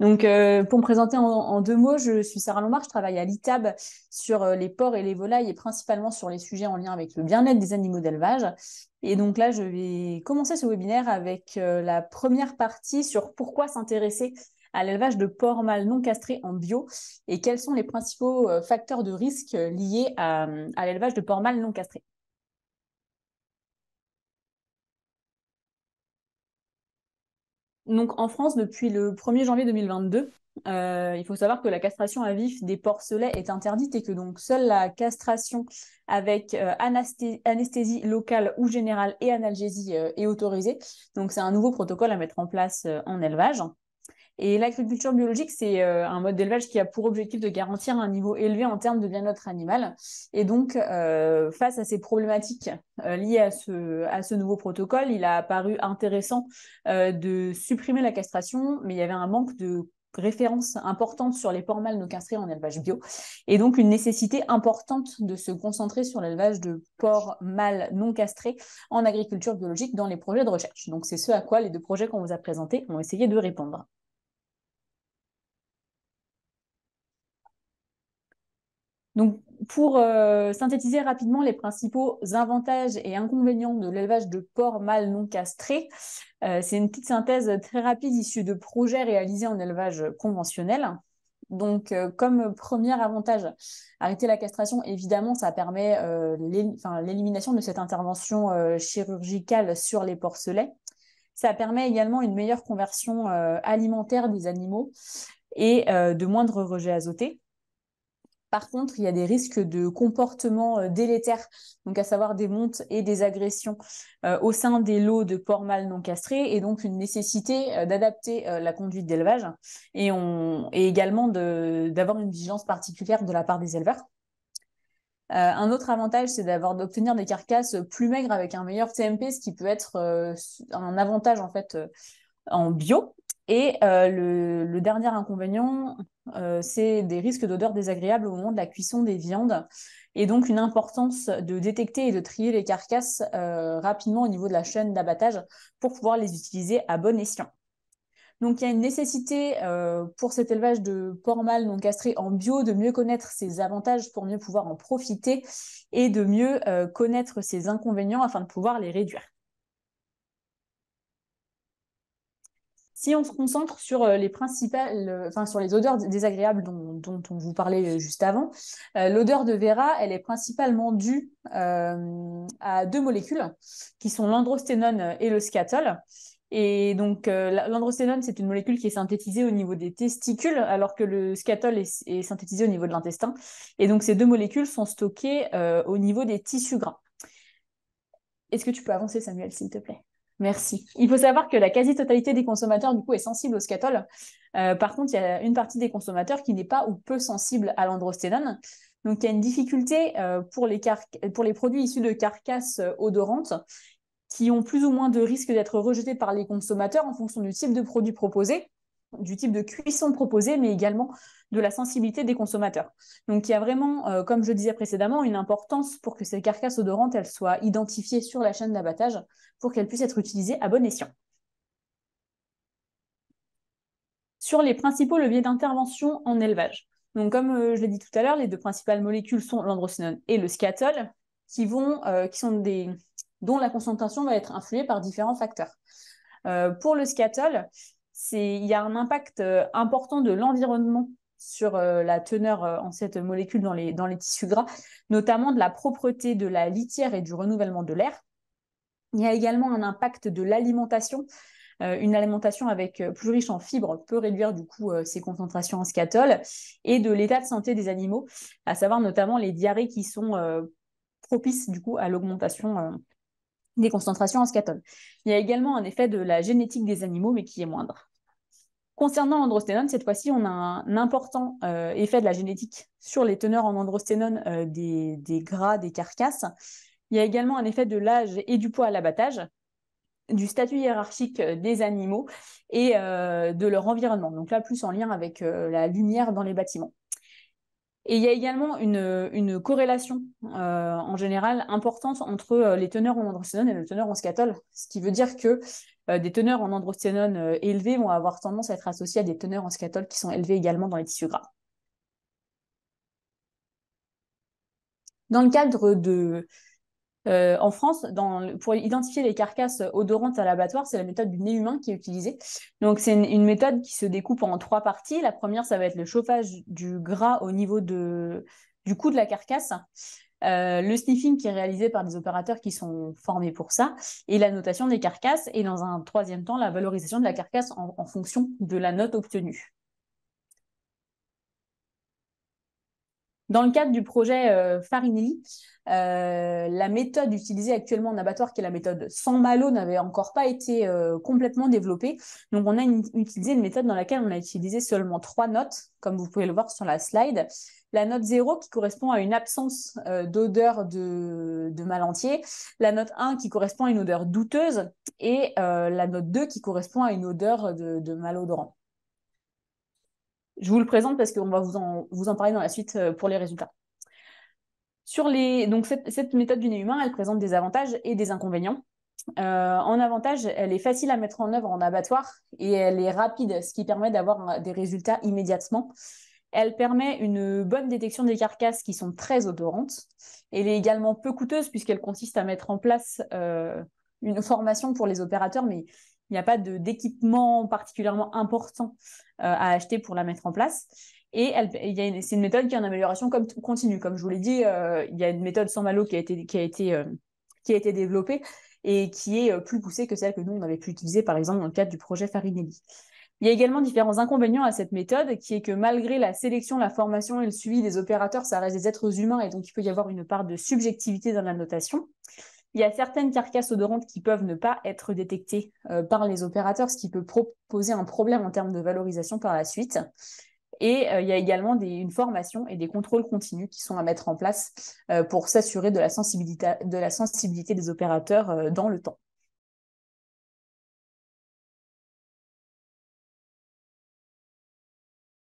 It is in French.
Donc, pour me présenter en deux mots, je suis Sarah Lombard, je travaille à l'ITAB sur les porcs et les volailles et principalement sur les sujets en lien avec le bien-être des animaux d'élevage. Et donc là, je vais commencer ce webinaire avec la première partie sur pourquoi s'intéresser à l'élevage de porcs mâles non castrés en bio et quels sont les principaux facteurs de risque liés à l'élevage de porcs mâles non castrés. Donc en France, depuis le 1er janvier 2022, il faut savoir que la castration à vif des porcelets est interdite et que donc seule la castration avec anesthésie locale ou générale et analgésie est autorisée. Donc c'est un nouveau protocole à mettre en place en élevage. Et l'agriculture biologique, c'est un mode d'élevage qui a pour objectif de garantir un niveau élevé en termes de bien-être animal. Et donc, face à ces problématiques liées à ce nouveau protocole, il a apparu intéressant de supprimer la castration, mais il y avait un manque de références importantes sur les porcs mâles non castrés en élevage bio, et donc une nécessité importante de se concentrer sur l'élevage de porcs mâles non castrés en agriculture biologique dans les projets de recherche. Donc, c'est ce à quoi les deux projets qu'on vous a présentés ont essayé de répondre. Donc, pour synthétiser rapidement les principaux avantages et inconvénients de l'élevage de porcs mâles non castrés, c'est une petite synthèse très rapide issue de projets réalisés en élevage conventionnel. Donc, comme premier avantage, arrêter la castration, évidemment, ça permet l'élimination de cette intervention chirurgicale sur les porcelets. Ça permet également une meilleure conversion alimentaire des animaux et de moindres rejets azotés. Par contre, il y a des risques de comportements délétères, donc à savoir des montes et des agressions au sein des lots de porcs mâles non castrés, et donc une nécessité d'adapter la conduite d'élevage et également d'avoir une vigilance particulière de la part des éleveurs. Un autre avantage, c'est d'obtenir des carcasses plus maigres avec un meilleur TMP, ce qui peut être un avantage en fait en bio. Et le dernier inconvénient, c'est des risques d'odeurs désagréables au moment de la cuisson des viandes, et donc une importance de détecter et de trier les carcasses rapidement au niveau de la chaîne d'abattage pour pouvoir les utiliser à bon escient. Donc il y a une nécessité pour cet élevage de porcs mâles non castrés en bio de mieux connaître ses avantages pour mieux pouvoir en profiter et de mieux connaître ses inconvénients afin de pouvoir les réduire. Si on se concentre sur les principales, sur les odeurs désagréables dont on vous parlait juste avant, l'odeur de Vera, elle est principalement due à deux molécules qui sont l'androsténone et le scatol. Et donc, l'androsténone, c'est une molécule qui est synthétisée au niveau des testicules, alors que le scatol est synthétisé au niveau de l'intestin. Et donc, ces deux molécules sont stockées au niveau des tissus gras. Est-ce que tu peux avancer, Samuel, s'il te plaît? Merci. Il faut savoir que la quasi-totalité des consommateurs, du coup, est sensible au scatol. Par contre, il y a une partie des consommateurs qui n'est pas ou peu sensible à l'androsténone. Donc, il y a une difficulté pour les produits issus de carcasses odorantes qui ont plus ou moins de risques d'être rejetés par les consommateurs en fonction du type de produit proposé, du type de cuisson proposé, mais également de la sensibilité des consommateurs. Donc il y a vraiment, comme je disais précédemment, une importance pour que ces carcasses odorantes elles soient identifiées sur la chaîne d'abattage pour qu'elles puissent être utilisées à bon escient. Sur les principaux leviers d'intervention en élevage. Donc comme je l'ai dit tout à l'heure, les deux principales molécules sont l'androsténone et le scatol, dont la concentration va être influée par différents facteurs. Pour le scatol, il y a un impact important de l'environnement sur la teneur en cette molécule dans les tissus gras, notamment de la propreté de la litière et du renouvellement de l'air. Il y a également un impact de l'alimentation. Une alimentation plus riche en fibres peut réduire du coup ces concentrations en scatol, et de l'état de santé des animaux, à savoir notamment les diarrhées qui sont propices du coup à l'augmentation des concentrations en scatol. Il y a également un effet de la génétique des animaux, mais qui est moindre. Concernant l'androsténone, cette fois-ci, on a un important effet de la génétique sur les teneurs en androsténone des gras des carcasses. Il y a également un effet de l'âge et du poids à l'abattage, du statut hiérarchique des animaux et de leur environnement. Donc là, plus en lien avec la lumière dans les bâtiments. Et il y a également une corrélation en général importante entre les teneurs en androsténone et les teneurs en scatol, ce qui veut dire que des teneurs en androsténone élevées vont avoir tendance à être associées à des teneurs en scatol qui sont élevées également dans les tissus gras. Dans le cadre en France, pour identifier les carcasses odorantes à l'abattoir, c'est la méthode du nez humain qui est utilisée. Donc, c'est une méthode qui se découpe en 3 parties. La première, ça va être le chauffage du gras au niveau du cou de la carcasse. Le sniffing qui est réalisé par des opérateurs qui sont formés pour ça, et la notation des carcasses, et dans un troisième temps, la valorisation de la carcasse en fonction de la note obtenue. Dans le cadre du projet Farinelli, la méthode utilisée actuellement en abattoir, qui est la méthode sans malo, n'avait encore pas été complètement développée. Donc, on a utilisé une méthode dans laquelle on a utilisé seulement 3 notes, comme vous pouvez le voir sur la slide. La note 0 qui correspond à une absence d'odeur de mal entier, la note 1 qui correspond à une odeur douteuse, et la note 2 qui correspond à une odeur de malodorant. Je vous le présente parce qu'on va vous en parler dans la suite pour les résultats. Donc cette méthode du nez humain, elle présente des avantages et des inconvénients. En avantage, elle est facile à mettre en œuvre en abattoir et elle est rapide, ce qui permet d'avoir des résultats immédiatement. Elle permet une bonne détection des carcasses qui sont très odorantes. Elle est également peu coûteuse puisqu'elle consiste à mettre en place une formation pour les opérateurs, mais il n'y a pas d'équipement particulièrement important à acheter pour la mettre en place. Et c'est une méthode qui est en amélioration continue. Comme je vous l'ai dit, il y a une méthode sans malo qui a été développée et qui est plus poussée que celle que nous, on avait pu utiliser, par exemple, dans le cadre du projet Farinelli. Il y a également différents inconvénients à cette méthode, qui est que malgré la sélection, la formation et le suivi des opérateurs, ça reste des êtres humains et donc il peut y avoir une part de subjectivité dans la notation. Il y a certaines carcasses odorantes qui peuvent ne pas être détectées par les opérateurs, ce qui peut poser un problème en termes de valorisation par la suite. Et il y a également une formation et des contrôles continus qui sont à mettre en place pour s'assurer de la sensibilité des opérateurs dans le temps.